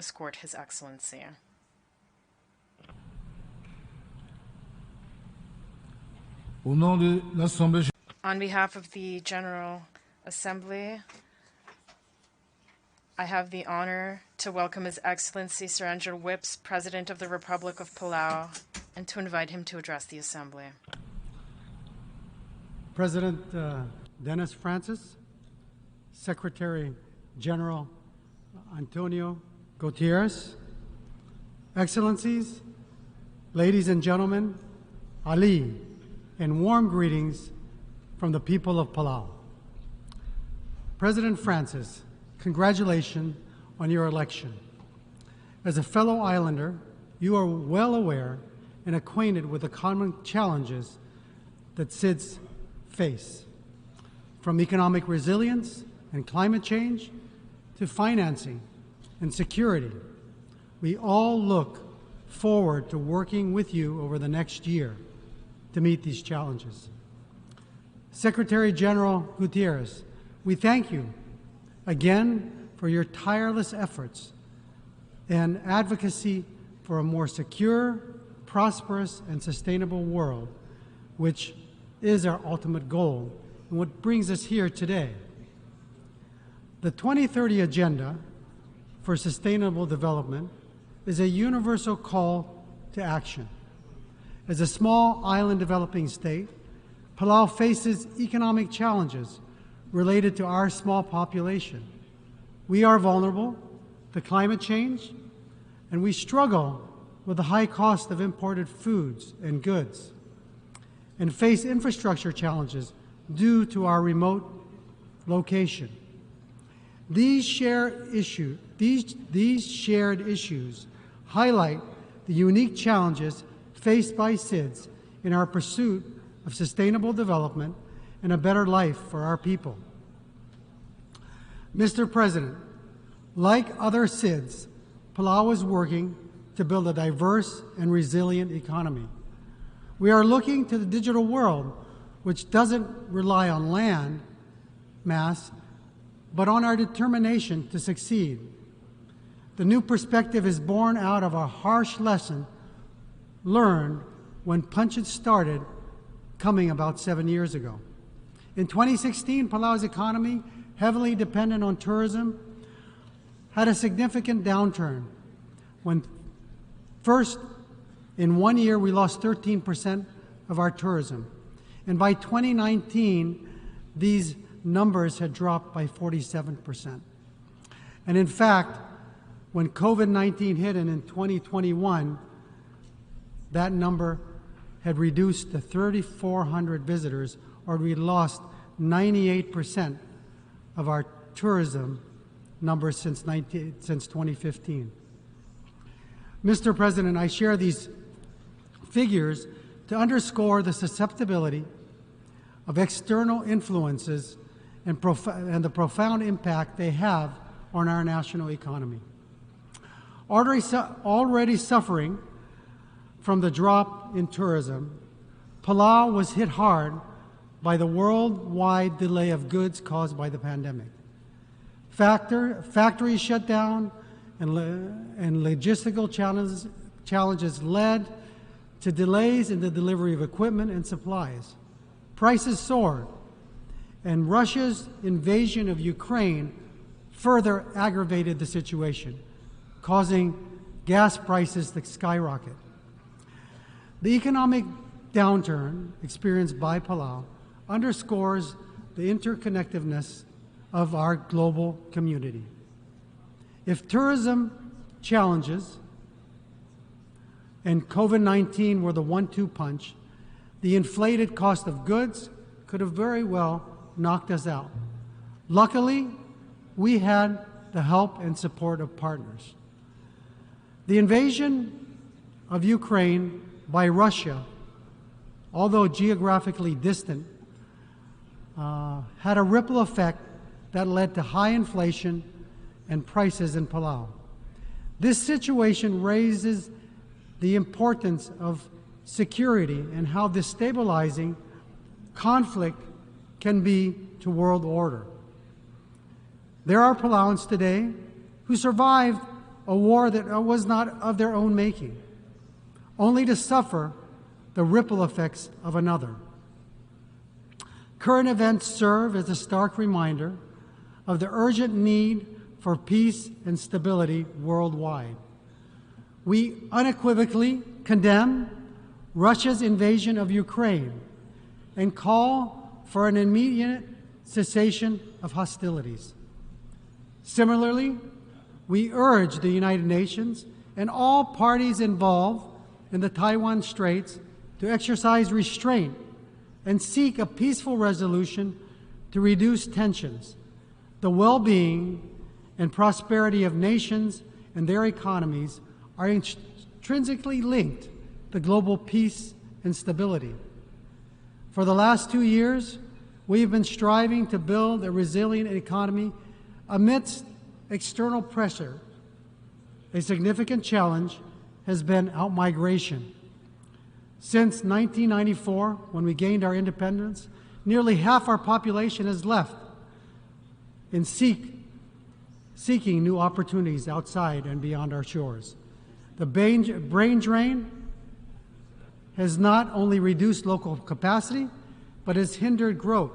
escort His Excellency. Au nom de l'Assemblée, On behalf of the General Assembly, I have the honor to welcome His Excellency Surangel Whips, President of the Republic of Palau, and to invite him to address the Assembly. President Dennis Francis, Secretary General Antonio Gutierrez, Excellencies, ladies and gentlemen, Ali, and warm greetings from the people of Palau. President Francis, congratulations on your election. As a fellow islander, you are well aware and acquainted with the common challenges that SIDS face, from economic resilience and climate change to financing and security. We all look forward to working with you over the next year to meet these challenges. Secretary General Gutierrez, we thank you again for your tireless efforts and advocacy for a more secure, prosperous, and sustainable world, which is our ultimate goal and what brings us here today. The 2030 Agenda for Sustainable Development is a universal call to action. As a small island developing state, Palau faces economic challenges related to our small population. We are vulnerable to climate change, and we struggle with the high cost of imported foods and goods, and face infrastructure challenges due to our remote location. These shared issues highlight the unique challenges faced by SIDS in our pursuit of sustainable development and a better life for our people. Mr. President, like other SIDS, Palau is working to build a diverse and resilient economy. We are looking to the digital world, which doesn't rely on land mass, but on our determination to succeed. The new perspective is born out of a harsh lesson learned when Punchit started coming about 7 years ago. In 2016, Palau's economy, heavily dependent on tourism, had a significant downturn. When first, in 1 year, we lost 13% of our tourism. And by 2019, these numbers had dropped by 47%. And in fact, when COVID-19 hit and in 2021, that number had reduced to 3,400 visitors, or we lost 98% of our tourism numbers since 2015. Mr. President, I share these figures to underscore the susceptibility of external influences and the profound impact they have on our national economy. Already suffering from the drop in tourism, Palau was hit hard by the worldwide delay of goods caused by the pandemic. Factories shut down and logistical challenges led to delays in the delivery of equipment and supplies. Prices soared, and Russia's invasion of Ukraine further aggravated the situation, causing gas prices to skyrocket. The economic downturn experienced by Palau underscores the interconnectedness of our global community. If tourism challenges and COVID-19 were the 1-2 punch, the inflated cost of goods could have very well knocked us out. Luckily, we had the help and support of partners. The invasion of Ukraine by Russia, although geographically distant, had a ripple effect that led to high inflation and prices in Palau. This situation raises the importance of security and how destabilizing conflict can be to world order. There are Palauans today who survived a war that was not of their own making, only to suffer the ripple effects of another. Current events serve as a stark reminder of the urgent need for peace and stability worldwide. We unequivocally condemn Russia's invasion of Ukraine and call for an immediate cessation of hostilities. Similarly, we urge the United Nations and all parties involved in the Taiwan Straits to exercise restraint and seek a peaceful resolution to reduce tensions. The well-being and prosperity of nations and their economies are intrinsically linked to global peace and stability. For the last 2 years, we have been striving to build a resilient economy amidst external pressure. A significant challenge has been outmigration. Since 1994, when we gained our independence, nearly half our population has left in seeking new opportunities outside and beyond our shores. The brain drain has not only reduced local capacity, but has hindered growth.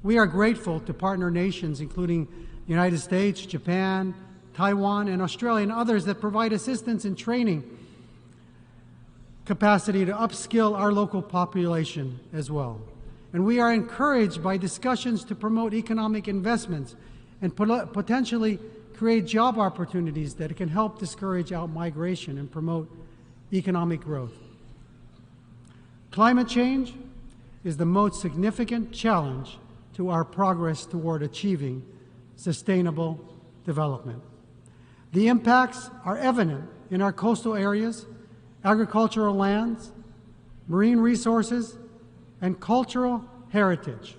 We are grateful to partner nations, including the United States, Japan, Taiwan, and Australia, and others that provide assistance in training capacity to upskill our local population as well. And we are encouraged by discussions to promote economic investments and potentially create job opportunities that can help discourage outmigration and promote economic growth. Climate change is the most significant challenge to our progress toward achieving sustainable development. The impacts are evident in our coastal areas, agricultural lands, marine resources, and cultural heritage,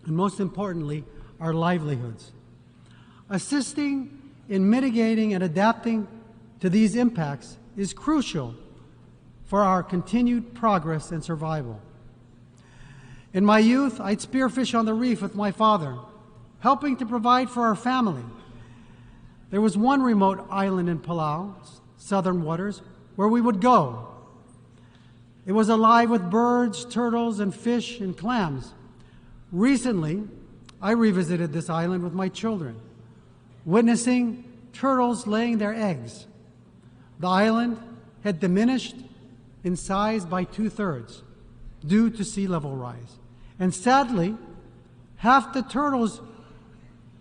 and most importantly, our livelihoods. Assisting in mitigating and adapting to these impacts is crucial for our continued progress and survival. In my youth, I'd spearfish on the reef with my father, helping to provide for our family. There was one remote island in Palau, southern waters, where we would go. It was alive with birds, turtles, and fish and clams. Recently, I revisited this island with my children, witnessing turtles laying their eggs. The island had diminished in size by 2/3 due to sea level rise. And sadly, half the turtles'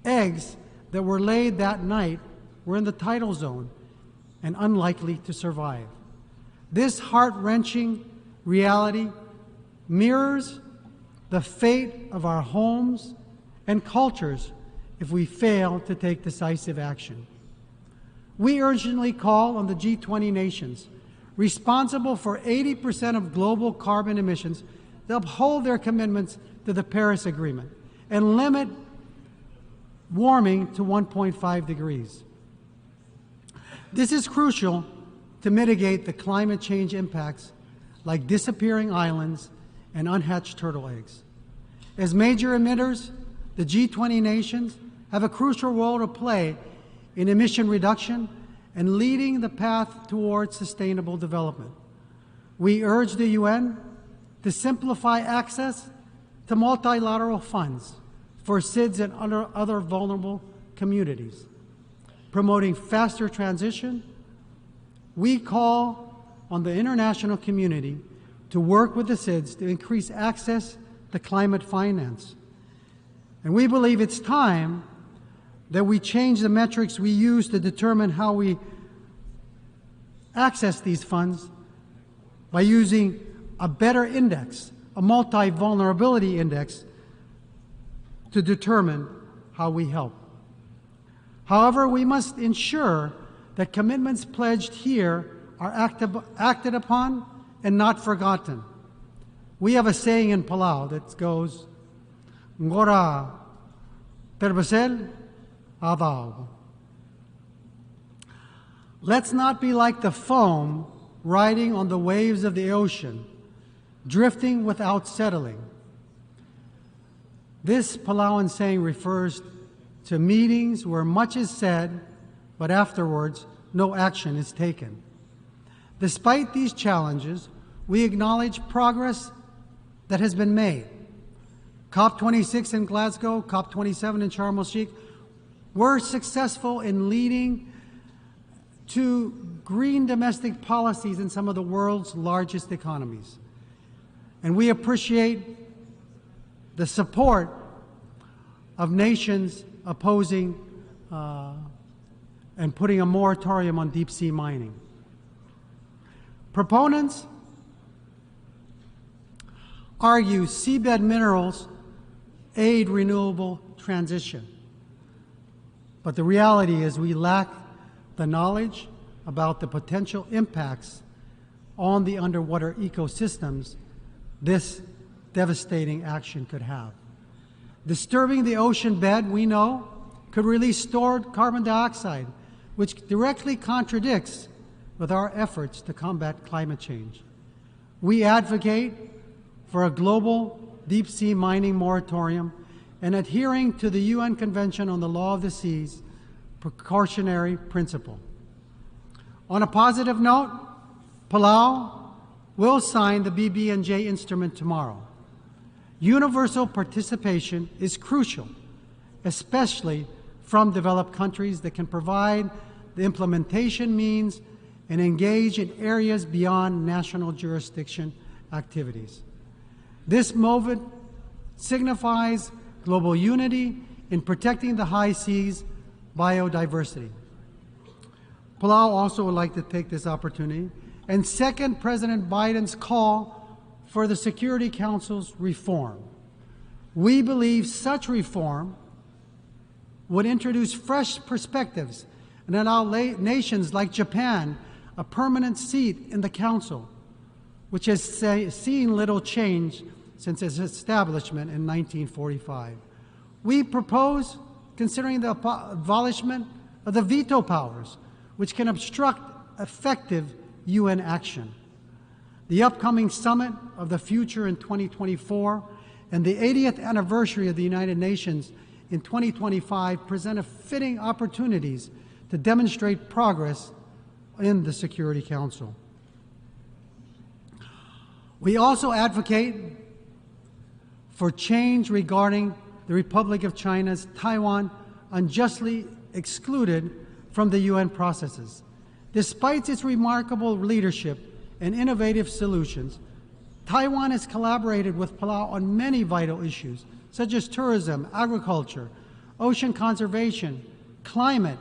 eggs that were laid that night were in the tidal zone and unlikely to survive. This heart-wrenching reality mirrors the fate of our homes and cultures if we fail to take decisive action. We urgently call on the G20 nations, responsible for 80% of global carbon emissions, to uphold their commitments to the Paris Agreement and limit warming to 1.5 degrees. This is crucial to mitigate the climate change impacts like disappearing islands and unhatched turtle eggs. As major emitters, the G20 nations have a crucial role to play in emission reduction and leading the path towards sustainable development. We urge the UN to simplify access to multilateral funds for SIDS and other vulnerable communities. Promoting faster transition, we call on the international community to work with the SIDS to increase access to climate finance. And we believe it's time that we change the metrics we use to determine how we access these funds by using a better index, a multi-vulnerability index, to determine how we help. However, we must ensure that commitments pledged here are acted upon and not forgotten. We have a saying in Palau that goes, Ngora terbesel adaw. Let's not be like the foam riding on the waves of the ocean, drifting without settling. This Palauan saying refers to meetings where much is said but afterwards, no action is taken. Despite these challenges, we acknowledge progress that has been made. COP26 in Glasgow, COP27 in Sharm el-Sheikh were successful in leading to green domestic policies in some of the world's largest economies. And we appreciate the support of nations opposing and putting a moratorium on deep-sea mining. Proponents argue seabed minerals aid renewable transition. But the reality is we lack the knowledge about the potential impacts on the underwater ecosystems this devastating action could have. Disturbing the ocean bed, we know, could release stored carbon dioxide, which directly contradicts with our efforts to combat climate change. We advocate for a global deep-sea mining moratorium and adhering to the UN Convention on the Law of the Sea's precautionary principle. On a positive note, Palau will sign the BB&J instrument tomorrow. Universal participation is crucial, especially from developed countries that can provide the implementation means and engage in areas beyond national jurisdiction activities. This movement signifies global unity in protecting the high seas' biodiversity. Palau also would like to take this opportunity and second President Biden's call for the Security Council's reform. We believe such reform would introduce fresh perspectives and allow nations like Japan a permanent seat in the Council, which has seen little change since its establishment in 1945. We propose considering the abolishment of the veto powers, which can obstruct effective UN action. The upcoming summit of the future in 2024 and the 80th anniversary of the United Nations in 2025 present fitting opportunities to demonstrate progress in the Security Council. We also advocate for change regarding the Republic of China's Taiwan unjustly excluded from the UN processes. Despite its remarkable leadership and innovative solutions, Taiwan has collaborated with Palau on many vital issues, such as tourism, agriculture, ocean conservation, climate,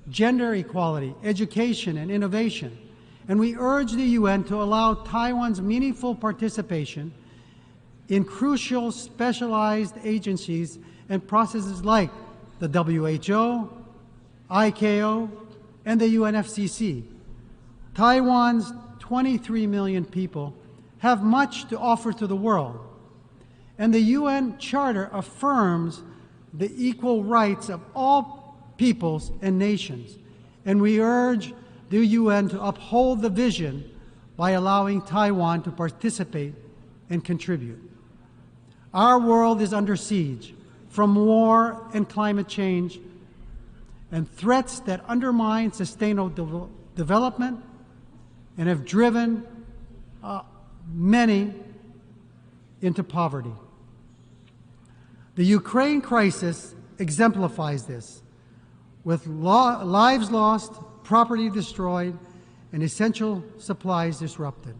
gender equality, education, and innovation. And we urge the UN to allow Taiwan's meaningful participation in crucial specialized agencies and processes like the WHO, ICAO, and the UNFCCC. Taiwan's 23 million people have much to offer to the world, and the UN Charter affirms the equal rights of all peoples and nations, and we urge the UN to uphold the vision by allowing Taiwan to participate and contribute. Our world is under siege from war and climate change and threats that undermine sustainable development and have driven many into poverty. The Ukraine crisis exemplifies this, with lives lost, property destroyed, and essential supplies disrupted.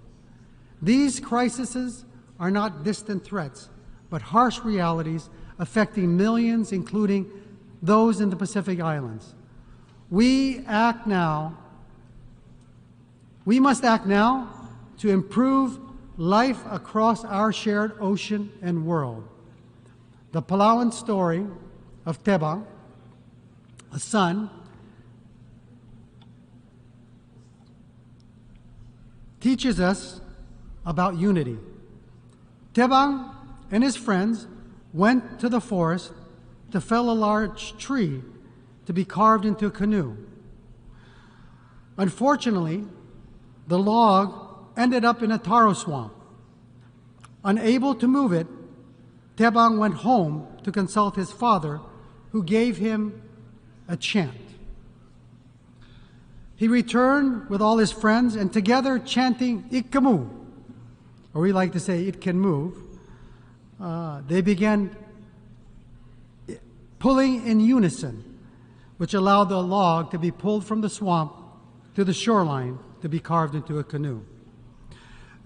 These crises are not distant threats, but harsh realities affecting millions, including those in the Pacific Islands. We must act now to improve life across our shared ocean and world. The Palauan story of Tebang, a son, teaches us about unity. Tebang and his friends went to the forest to fell a large tree to be carved into a canoe. Unfortunately, the log ended up in a taro swamp. Unable to move it, Tebang went home to consult his father, who gave him a chant. He returned with all his friends, and together chanting Ikkamu, or we like to say it can move, they began pulling in unison, which allowed the log to be pulled from the swamp to the shoreline to be carved into a canoe.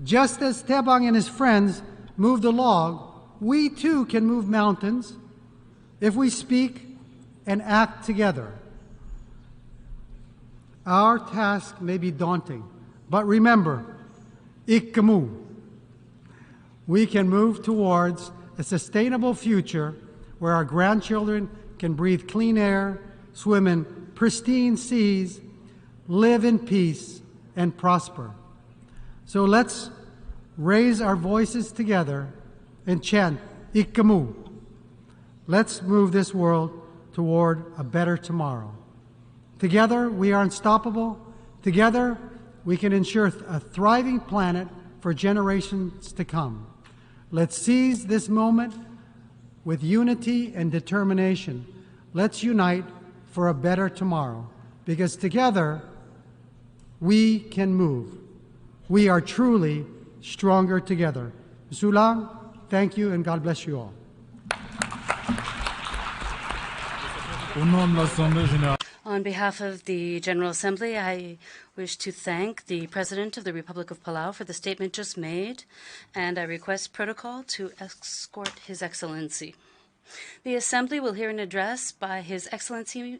Just as Tebang and his friends moved the log, we too can move mountains if we speak and act together. Our task may be daunting, but remember, Ikkamu. We can move towards a sustainable future where our grandchildren can breathe clean air, swim in pristine seas, live in peace, and prosper. So let's raise our voices together and chant Ikkamu. Let's move this world toward a better tomorrow. Together, we are unstoppable. Together, we can ensure a thriving planet for generations to come. Let's seize this moment with unity and determination. Let's unite for a better tomorrow, because together, we can move. We are truly stronger together. Sulang, thank you, and God bless you all. Au nom de l'Assemblée générale. On behalf of the General Assembly, I wish to thank the President of the Republic of Palau for the statement just made, and I request protocol to escort His Excellency. The Assembly will hear an address by His Excellency